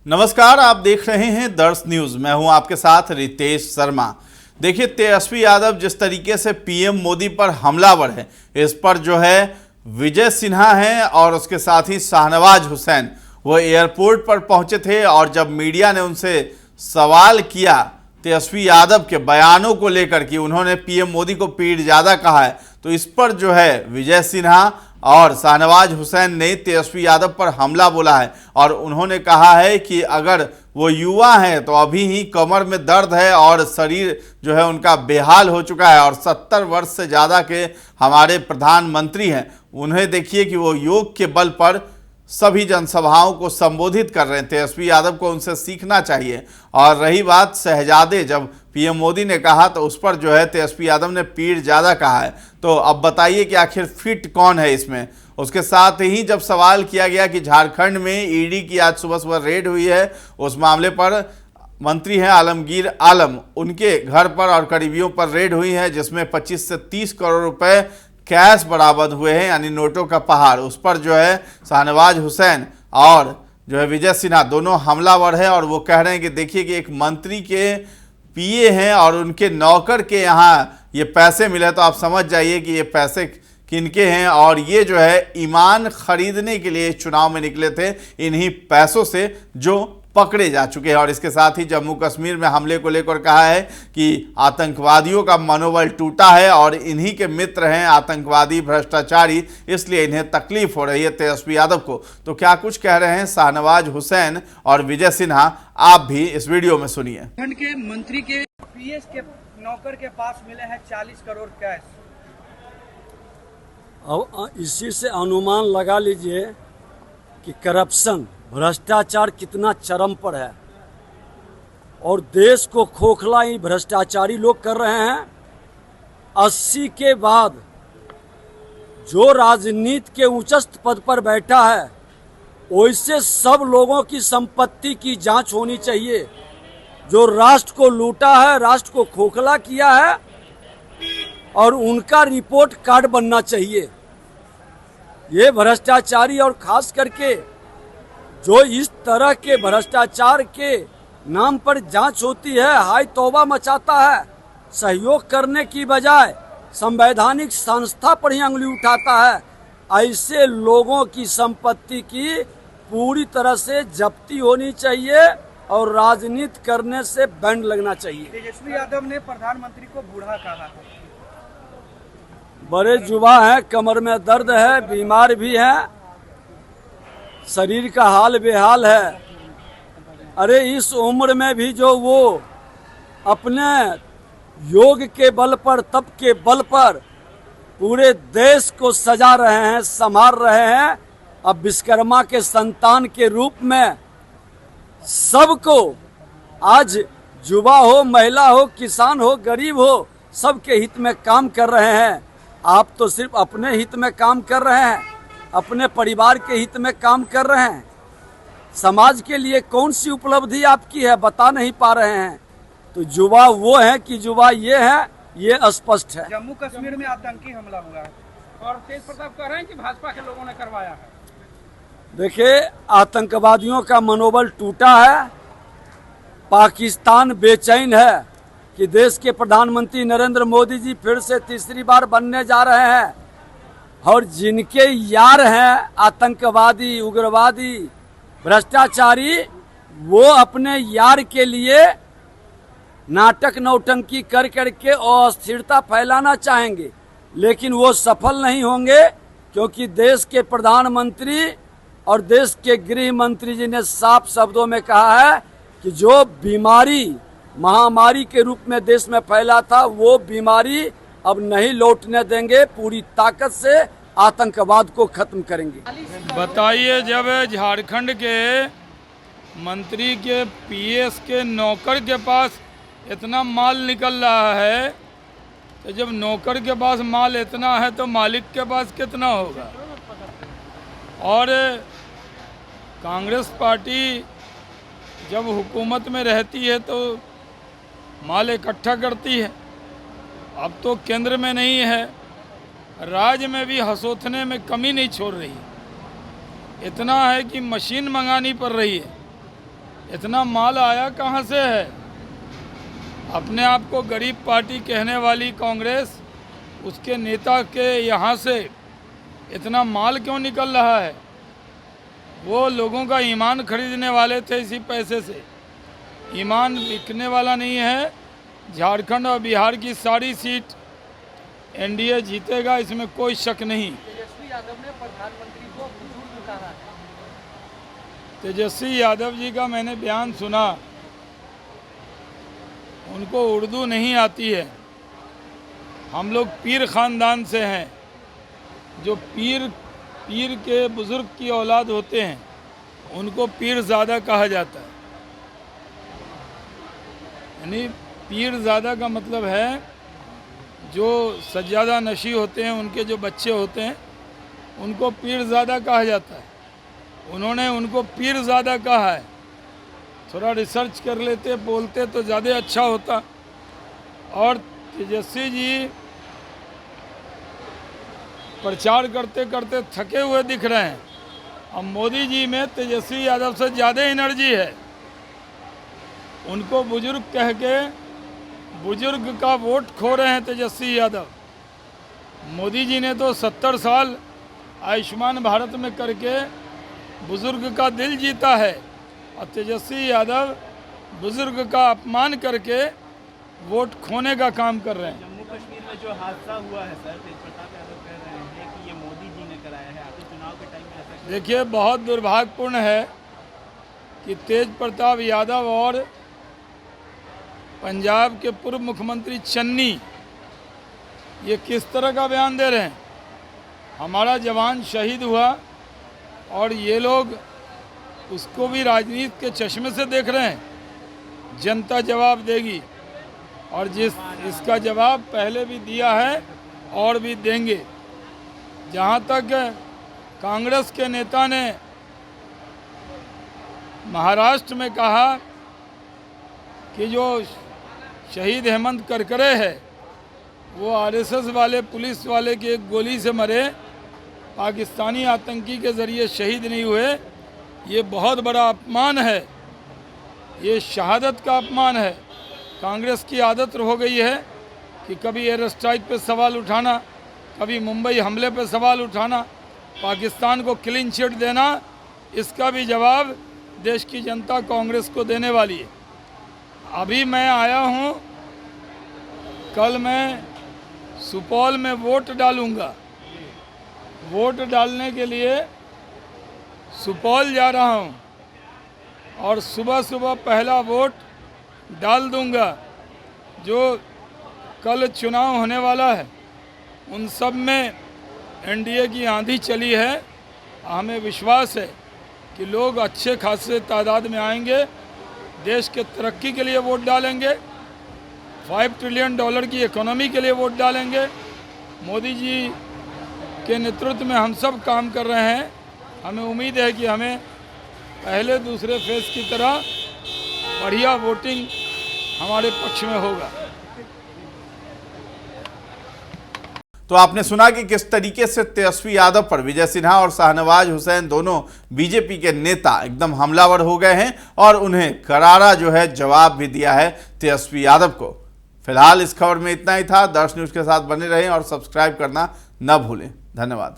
नमस्कार, आप देख रहे हैं दर्श न्यूज। मैं हूं आपके साथ रितेश शर्मा। देखिए, तेजस्वी यादव जिस तरीके से पीएम मोदी पर हमलावर है, इस पर जो है विजय सिन्हा हैं और उसके साथ ही शाहनवाज हुसैन वो एयरपोर्ट पर पहुंचे थे और जब मीडिया ने उनसे सवाल किया तेजस्वी यादव के बयानों को लेकर कि उन्होंने पीएम मोदी को पीठ ज़्यादा कहा है, तो इस पर जो है विजय सिन्हा और शाहनवाज हुसैन ने तेजस्वी यादव पर हमला बोला है और उन्होंने कहा है कि अगर वो युवा हैं तो अभी ही कमर में दर्द है और शरीर जो है उनका बेहाल हो चुका है और 70 वर्ष से ज़्यादा के हमारे प्रधानमंत्री हैं, उन्हें देखिए कि वो योग के बल पर सभी जनसभाओं को संबोधित कर रहे हैं। तेजस्वी यादव को उनसे सीखना चाहिए। और रही बात शहजादे, जब पीएम मोदी ने कहा तो उस पर जो है तेजस्वी यादव ने पीठ ज़्यादा कहा है। तो अब बताइए कि आखिर फिट कौन है इसमें। उसके साथ ही जब सवाल किया गया कि झारखंड में ईडी की आज सुबह सुबह रेड हुई है, उस मामले पर मंत्री हैं आलमगीर आलम, उनके घर पर और करीबियों पर रेड हुई है जिसमें 25 से 30 करोड़ रुपए कैश बरामद हुए हैं, यानी नोटों का पहाड़। उस पर जो है शाहनवाज हुसैन और जो है विजय सिन्हा दोनों हमलावर हैं और वो कह रहे हैं कि देखिए कि एक मंत्री के पीए हैं और उनके नौकर के यहाँ ये पैसे मिले, तो आप समझ जाइए कि ये पैसे किनके हैं। और ये जो है ईमान खरीदने के लिए चुनाव में निकले थे, इन्हीं पैसों से जो पकड़े जा चुके हैं। और इसके साथ ही जम्मू कश्मीर में हमले को लेकर कहा है कि आतंकवादियों का मनोबल टूटा है और इन्हीं के मित्र हैं आतंकवादी भ्रष्टाचारी, इसलिए इन्हें तकलीफ हो रही है तेजस्वी यादव को। तो क्या कुछ कह रहे हैं शाहनवाज हुसैन और विजय सिन्हा, आप भी इस वीडियो में सुनिए। झारखंड के मंत्री के पीएस के नौकर के पास मिले हैं 40 करोड़ कैश। अब इसी से अनुमान लगा लीजिए कि करप्शन, भ्रष्टाचार कितना चरम पर है और देश को खोखला ही भ्रष्टाचारी लोग कर रहे हैं। 80 के बाद जो राजनीति के उच्चस्थ पद पर बैठा है, वैसे सब लोगों की संपत्ति की जांच होनी चाहिए। जो राष्ट्र को लूटा है, राष्ट्र को खोखला किया है, और उनका रिपोर्ट कार्ड बनना चाहिए। ये भ्रष्टाचारी और खास करके जो इस तरह के भ्रष्टाचार के नाम पर जांच होती है, हाय तौबा मचाता है। सहयोग करने की बजाय संवैधानिक संस्था पर ही अंगुली उठाता है। ऐसे लोगों की संपत्ति की पूरी तरह से जब्ती होनी चाहिए और राजनीति करने से बैंड लगना चाहिए। तेजस्वी यादव ने प्रधानमंत्री को बूढ़ा कहा है। बड़े युवा हैं, कमर में दर्द है, बीमार भी हैं, शरीर का हाल बेहाल है। अरे इस उम्र में भी जो वो अपने योग के बल पर, तप के बल पर पूरे देश को सजा रहे हैं, संभाल रहे हैं। अब विश्वकर्मा के संतान के रूप में सबको, आज युवा हो, महिला हो, किसान हो, गरीब हो, सबके हित में काम कर रहे हैं। आप तो सिर्फ अपने हित में काम कर रहे हैं, अपने परिवार के हित में काम कर रहे हैं। समाज के लिए कौन सी उपलब्धि आपकी है, बता नहीं पा रहे हैं। तो युवा वो है कि युवा ये है, ये स्पष्ट है। जम्मू कश्मीर में आतंकी हमला हुआ है और तेज प्रताप कह रहे हैं कि भाजपा के लोगों ने करवाया है। देखिए, आतंकवादियों का मनोबल टूटा है। पाकिस्तान बेचैन है कि देश के प्रधानमंत्री नरेंद्र मोदी जी फिर से तीसरी बार बनने जा रहे हैं और जिनके यार हैं आतंकवादी, उग्रवादी, भ्रष्टाचारी, वो अपने यार के लिए नाटक नौटंकी कर करके अस्थिरता फैलाना चाहेंगे, लेकिन वो सफल नहीं होंगे, क्योंकि देश के प्रधानमंत्री और देश के गृह मंत्री जी ने साफ शब्दों में कहा है कि जो बीमारी महामारी के रूप में देश में फैला था, वो बीमारी अब नहीं लौटने देंगे। पूरी ताकत से आतंकवाद को खत्म करेंगे। बताइए, जब झारखंड के मंत्री के पीएस के नौकर के पास इतना माल निकल रहा है, तो जब नौकर के पास माल इतना है तो मालिक के पास कितना होगा। और कांग्रेस पार्टी जब हुकूमत में रहती है तो माल इकट्ठा करती है। अब तो केंद्र में नहीं है, राज्य में भी हसोथने में कमी नहीं छोड़ रही। इतना है कि मशीन मंगानी पड़ रही है इतना माल आया कहाँ से है? अपने आप को गरीब पार्टी कहने वाली कांग्रेस, उसके नेता के यहाँ से इतना माल क्यों निकल रहा है? वो लोगों का ईमान खरीदने वाले थे इसी पैसे से। ईमान बिकने वाला नहीं है। झारखंड और बिहार की सारी सीट एनडीए जीतेगा, इसमें कोई शक नहीं। तेजस्वी यादव ने प्रधानमंत्री को बुजुर्ग कहा है। तेजस्वी यादव जी का मैंने बयान सुना। उनको उर्दू नहीं आती है। हम लोग पीर ख़ानदान से हैं। जो पीर के बुज़ुर्ग की औलाद होते हैं उनको पीरज़ादा कहा जाता है। यानी पीरज़ादा का मतलब है जो सज्जादा नशी होते हैं, उनके जो बच्चे होते हैं उनको पीरज़ादा कहा जाता है। उन्होंने उनको पीरज़ादा कहा है। थोड़ा रिसर्च कर लेते, बोलते तो ज़्यादा अच्छा होता। और तेजस्वी जी प्रचार करते करते थके हुए दिख रहे हैं। अब मोदी जी में तेजस्वी यादव से ज़्यादा एनर्जी है। उनको बुजुर्ग कह के बुजुर्ग का वोट खो रहे हैं तेजस्वी यादव। मोदी जी ने तो 70 साल आयुष्मान भारत में करके बुजुर्ग का दिल जीता है, और तेजस्वी यादव बुजुर्ग का अपमान करके वोट खोने का काम कर रहे हैं। जम्मू कश्मीर में जो हादसा हुआ है सर, तेज प्रताप यादव कह रहे हैं कि ये मोदी जी ने कराया है। आखिर चुनाव के टाइम में ऐसा देखिए, बहुत दुर्भाग्यपूर्ण है कि तेज प्रताप यादव और पंजाब के पूर्व मुख्यमंत्री चन्नी ये किस तरह का बयान दे रहे हैं। हमारा जवान शहीद हुआ और ये लोग उसको भी राजनीति के चश्मे से देख रहे हैं। जनता जवाब देगी, और इसका जवाब पहले भी दिया है और भी देंगे। जहाँ तक कांग्रेस के नेता ने महाराष्ट्र में कहा कि जो शहीद हेमंत करकरे है वो आरएसएस वाले पुलिस वाले की एक गोली से मरे, पाकिस्तानी आतंकी के ज़रिए शहीद नहीं हुए, ये बहुत बड़ा अपमान है। ये शहादत का अपमान है। कांग्रेस की आदत हो गई है कि कभी एयर स्ट्राइक पे सवाल उठाना, कभी मुंबई हमले पे सवाल उठाना, पाकिस्तान को क्लीन चिट देना। इसका भी जवाब देश की जनता कांग्रेस को देने वाली है। अभी मैं आया हूँ, कल मैं सुपौल में वोट डालूँगा। वोट डालने के लिए सुपौल जा रहा हूँ और सुबह सुबह पहला वोट डाल दूंगा। जो कल चुनाव होने वाला है उन सब में एनडीए की आंधी चली है। हमें विश्वास है कि लोग अच्छे खासे तादाद में आएंगे, देश के तरक्की के लिए वोट डालेंगे, $5 ट्रिलियन की इकोनॉमी के लिए वोट डालेंगे। मोदी जी के नेतृत्व में हम सब काम कर रहे हैं। हमें उम्मीद है कि हमें पहले दूसरे फेज की तरह बढ़िया वोटिंग हमारे पक्ष में होगा। तो आपने सुना कि किस तरीके से तेजस्वी यादव पर विजय सिन्हा और शाहनवाज हुसैन दोनों बीजेपी के नेता एकदम हमलावर हो गए हैं और उन्हें करारा जो है जवाब भी दिया है तेजस्वी यादव को। फिलहाल इस खबर में इतना ही था। दर्श न्यूज़ के साथ बने रहें और सब्सक्राइब करना न भूलें। धन्यवाद।